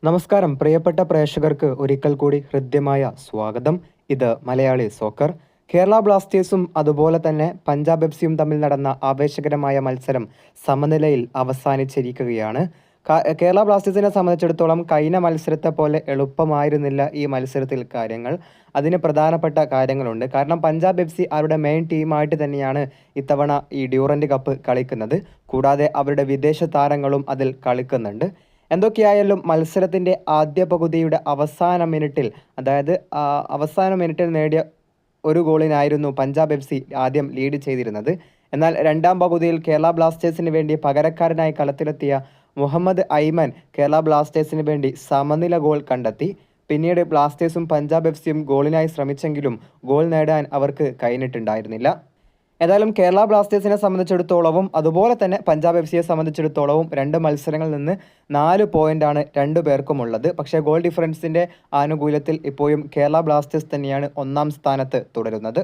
നമസ്കാരം പ്രിയപ്പെട്ട പ്രേക്ഷകർക്ക് ഒരിക്കൽ കൂടി ഹൃദ്യമായ സ്വാഗതം. ഇത് മലയാളി സോക്കർ. കേരള ബ്ലാസ്റ്റേഴ്സും അതുപോലെ തന്നെ പഞ്ചാബ് എഫ്സിയും തമ്മിൽ നടന്ന ആവേശകരമായ മത്സരം സമനിലയിൽ അവസാനിച്ചിരിക്കുകയാണ്. കേരള ബ്ലാസ്റ്റേഴ്സിനെ സംബന്ധിച്ചിടത്തോളം കഴിഞ്ഞ മത്സരത്തെ പോലെ എളുപ്പമായിരുന്നില്ല ഈ മത്സരത്തിൽ കാര്യങ്ങൾ. അതിന് പ്രധാനപ്പെട്ട കാര്യങ്ങളുണ്ട്. കാരണം പഞ്ചാബ് എഫ് സി അവരുടെ മെയിൻ ടീമായിട്ട് തന്നെയാണ് ഇത്തവണ ഈ ഡ്യൂറൻഡ് കപ്പ് കളിക്കുന്നത്. കൂടാതെ അവരുടെ വിദേശ താരങ്ങളും അതിൽ കളിക്കുന്നുണ്ട്. എന്തൊക്കെയായാലും മത്സരത്തിൻ്റെ ആദ്യ പകുതിയുടെ അവസാന മിനിറ്റിൽ, അതായത് അവസാന മിനിറ്റിൽ നേടിയ ഒരു ഗോളിനായിരുന്നു പഞ്ചാബ് എഫ് സി ആദ്യം ലീഡ് ചെയ്തിരുന്നത്. എന്നാൽ രണ്ടാം പകുതിയിൽ കേരള ബ്ലാസ്റ്റേഴ്സിന് വേണ്ടി പകരക്കാരനായി കളത്തിലെത്തിയ മുഹമ്മദ് ഐമൻ കേരള ബ്ലാസ്റ്റേഴ്സിന് വേണ്ടി സമനില ഗോൾ കണ്ടെത്തി. പിന്നീട് ബ്ലാസ്റ്റേഴ്സും പഞ്ചാബ് എഫ് സിയും ഗോളിനായി ശ്രമിച്ചെങ്കിലും ഗോൾ നേടാൻ അവർക്ക് കഴിഞ്ഞിട്ടുണ്ടായിരുന്നില്ല. ഏതായാലും കേരള ബ്ലാസ്റ്റേഴ്സിനെ സംബന്ധിച്ചിടത്തോളവും അതുപോലെ തന്നെ പഞ്ചാബ് എഫ് സിയെ സംബന്ധിച്ചിടത്തോളവും 2 മത്സരങ്ങളിൽ നിന്ന് 4 പോയിൻ്റാണ് രണ്ടു പേർക്കുമുള്ളത്. പക്ഷേ ഗോൾ ഡിഫറൻസിൻ്റെ ആനുകൂല്യത്തിൽ ഇപ്പോഴും കേരള ബ്ലാസ്റ്റേഴ്സ് തന്നെയാണ് 1-ാം സ്ഥാനത്ത് തുടരുന്നത്.